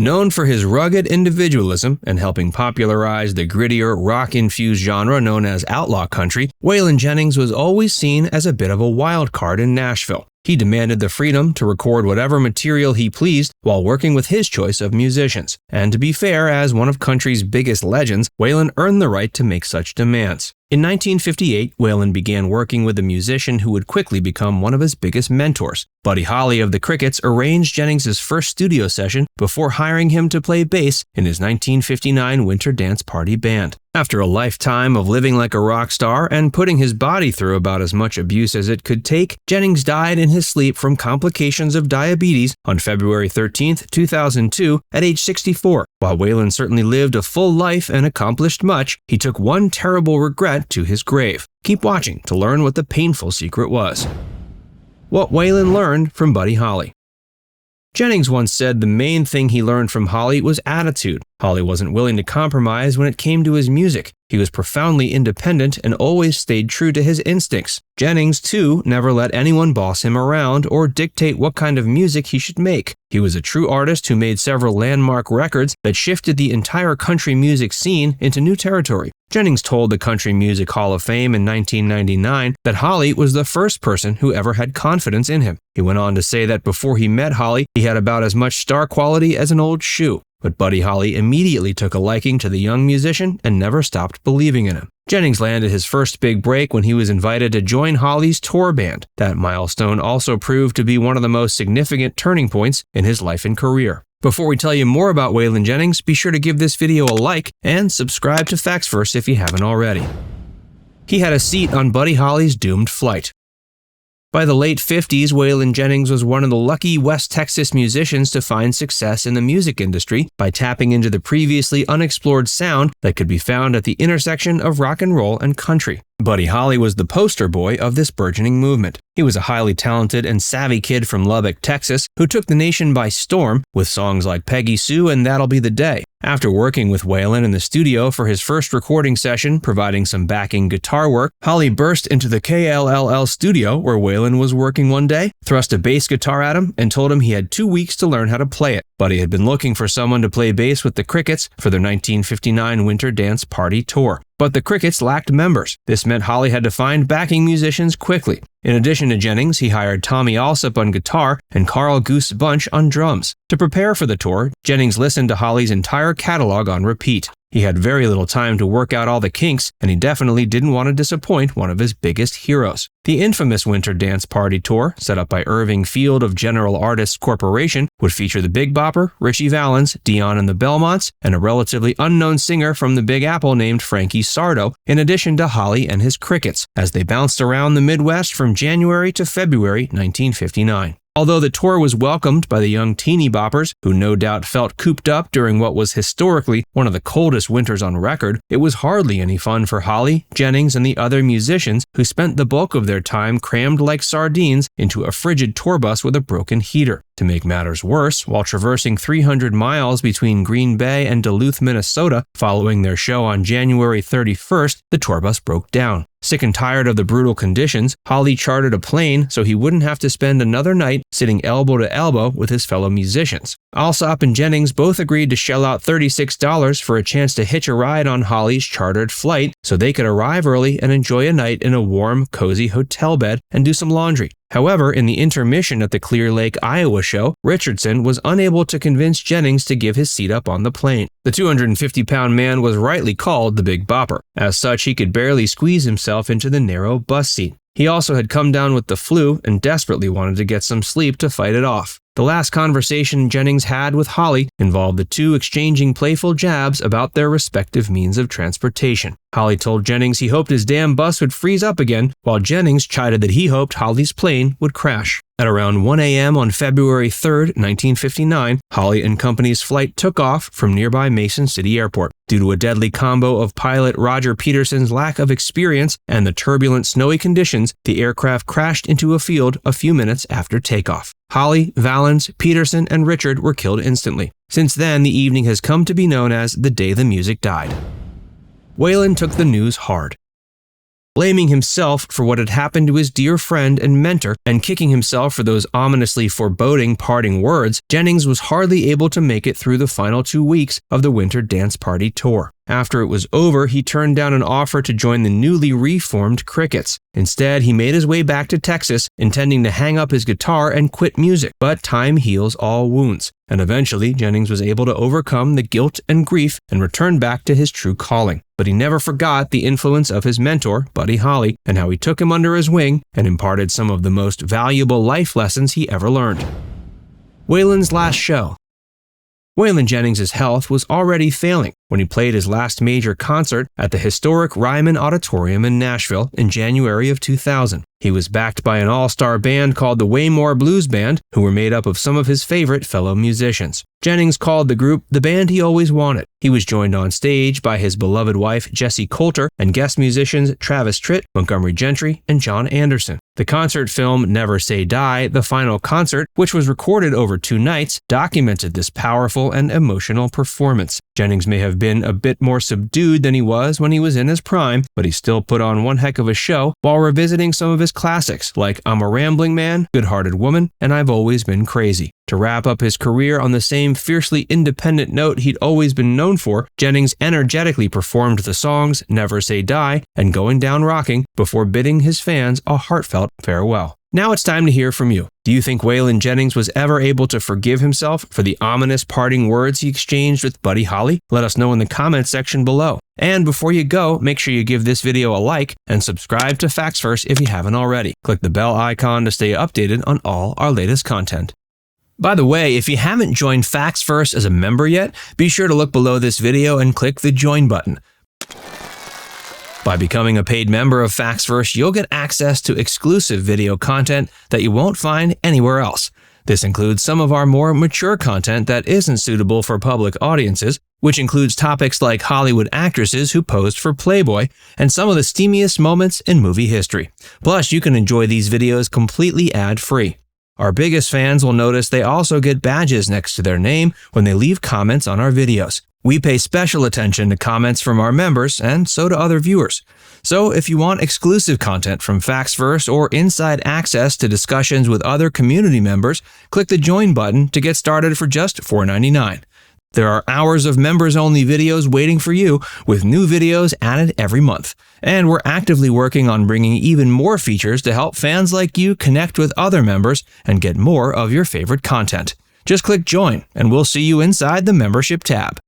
Known for his rugged individualism and helping popularize the grittier, rock-infused genre known as outlaw country, Waylon Jennings was always seen as a bit of a wild card in Nashville. He demanded the freedom to record whatever material he pleased while working with his choice of musicians. And to be fair, as one of country's biggest legends, Waylon earned the right to make such demands. In 1958, Waylon began working with a musician who would quickly become one of his biggest mentors. Buddy Holly of the Crickets arranged Jennings' first studio session before hiring him to play bass in his 1959 Winter Dance Party band. After a lifetime of living like a rock star and putting his body through about as much abuse as it could take, Jennings died in his sleep from complications of diabetes on February 13, 2002, at age 64. While Waylon certainly lived a full life and accomplished much, he took one terrible regret to his grave. Keep watching to learn what the painful secret was. What Waylon learned from Buddy Holly. Jennings once said the main thing he learned from Holly was attitude. Holly wasn't willing to compromise when it came to his music. He was profoundly independent and always stayed true to his instincts. Jennings, too, never let anyone boss him around or dictate what kind of music he should make. He was a true artist who made several landmark records that shifted the entire country music scene into new territory. Jennings told the Country Music Hall of Fame in 1999 that Holly was the first person who ever had confidence in him. He went on to say that before he met Holly, he had about as much star quality as an old shoe. But Buddy Holly immediately took a liking to the young musician and never stopped believing in him. Jennings landed his first big break when he was invited to join Holly's tour band. That milestone also proved to be one of the most significant turning points in his life and career. Before we tell you more about Waylon Jennings, be sure to give this video a like and subscribe to Facts Verse if you haven't already. He had a seat on Buddy Holly's doomed flight. By the late 50s, Waylon Jennings was one of the lucky West Texas musicians to find success in the music industry by tapping into the previously unexplored sound that could be found at the intersection of rock and roll and country. Buddy Holly was the poster boy of this burgeoning movement. He was a highly talented and savvy kid from Lubbock, Texas, who took the nation by storm with songs like Peggy Sue and That'll Be the Day. After working with Waylon in the studio for his first recording session, providing some backing guitar work, Holly burst into the KLLL studio where Waylon was working one day, thrust a bass guitar at him, and told him he had 2 weeks to learn how to play it. Buddy had been looking for someone to play bass with the Crickets for their 1959 Winter Dance Party tour. But the Crickets lacked members. This meant Holly had to find backing musicians quickly. In addition to Jennings, he hired Tommy Alsop on guitar and Carl Goose Bunch on drums. To prepare for the tour, Jennings listened to Holly's entire catalog on repeat. He had very little time to work out all the kinks, and he definitely didn't want to disappoint one of his biggest heroes. The infamous Winter Dance Party tour, set up by Irving Field of General Artists Corporation, would feature the Big Bopper, Richie Valens, Dion and the Belmonts, and a relatively unknown singer from the Big Apple named Frankie Sardo, in addition to Holly and his Crickets, as they bounced around the Midwest from January to February 1959. Although the tour was welcomed by the young teeny boppers, who no doubt felt cooped up during what was historically one of the coldest winters on record, it was hardly any fun for Holly, Jennings, and the other musicians who spent the bulk of their time crammed like sardines into a frigid tour bus with a broken heater. To make matters worse, while traversing 300 miles between Green Bay and Duluth, Minnesota, following their show on January 31st, the tour bus broke down. Sick and tired of the brutal conditions, Holly chartered a plane so he wouldn't have to spend another night sitting elbow to elbow with his fellow musicians. Alsop and Jennings both agreed to shell out $36 for a chance to hitch a ride on Holly's chartered flight so they could arrive early and enjoy a night in a warm, cozy hotel bed and do some laundry. However, in the intermission at the Clear Lake, Iowa show, Richardson was unable to convince Jennings to give his seat up on the plane. The 250-pound man was rightly called the Big Bopper. As such, he could barely squeeze himself into the narrow bus seat. He also had come down with the flu and desperately wanted to get some sleep to fight it off. The last conversation Jennings had with Holly involved the two exchanging playful jabs about their respective means of transportation. Holly told Jennings he hoped his damn bus would freeze up again, while Jennings chided that he hoped Holly's plane would crash. At around 1 a.m. on February 3, 1959, Holly and company's flight took off from nearby Mason City Airport. Due to a deadly combo of pilot Roger Peterson's lack of experience and the turbulent snowy conditions, the aircraft crashed into a field a few minutes after takeoff. Holly, Valens, Peterson, and Richard were killed instantly. Since then, the evening has come to be known as the day the music died. Waylon took the news hard. blaming himself for what had happened to his dear friend and mentor and kicking himself for those ominously foreboding parting words. Jennings was hardly able to make it through the final 2 weeks of the Winter Dance Party tour. After it was over, he turned down an offer to join the newly reformed Crickets. Instead, he made his way back to Texas, intending to hang up his guitar and quit music. But time heals all wounds, and eventually Jennings was able to overcome the guilt and grief and return back to his true calling. But he never forgot the influence of his mentor, Buddy Holly, and how he took him under his wing and imparted some of the most valuable life lessons he ever learned. Waylon's last show. Waylon Jennings' health was already failing when he played his last major concert at the historic Ryman Auditorium in Nashville in January of 2000. He was backed by an all-star band called the Waymore Blues Band, who were made up of some of his favorite fellow musicians. Jennings called the group the band he always wanted. He was joined on stage by his beloved wife Jessie Coulter and guest musicians Travis Tritt, Montgomery Gentry, and John Anderson. The concert film Never Say Die, The Final Concert, which was recorded over 2 nights, documented this powerful and emotional performance. Jennings may have been a bit more subdued than he was when he was in his prime, but he still put on one heck of a show while revisiting some of his classics like I'm a Rambling Man, Good-Hearted Woman, and I've Always Been Crazy. To wrap up his career on the same fiercely independent note he'd always been known for, Jennings energetically performed the songs Never Say Die and Going Down Rocking before bidding his fans a heartfelt farewell. Now it's time to hear from you. Do you think Waylon Jennings was ever able to forgive himself for the ominous parting words he exchanged with Buddy Holly? Let us know in the comments section below. And before you go, make sure you give this video a like and subscribe to Facts First if you haven't already. Click the bell icon to stay updated on all our latest content. By the way, if you haven't joined Facts First as a member yet, be sure to look below this video and click the join button. By becoming a paid member of Facts First, you'll get access to exclusive video content that you won't find anywhere else. This includes some of our more mature content that isn't suitable for public audiences, which includes topics like Hollywood actresses who posed for Playboy and some of the steamiest moments in movie history. Plus, you can enjoy these videos completely ad-free. Our biggest fans will notice they also get badges next to their name when they leave comments on our videos. We pay special attention to comments from our members, and so do other viewers. So if you want exclusive content from Facts First or inside access to discussions with other community members, click the join button to get started for just $4.99. There are hours of members-only videos waiting for you, with new videos added every month. And we're actively working on bringing even more features to help fans like you connect with other members and get more of your favorite content. Just click join, and we'll see you inside the membership tab.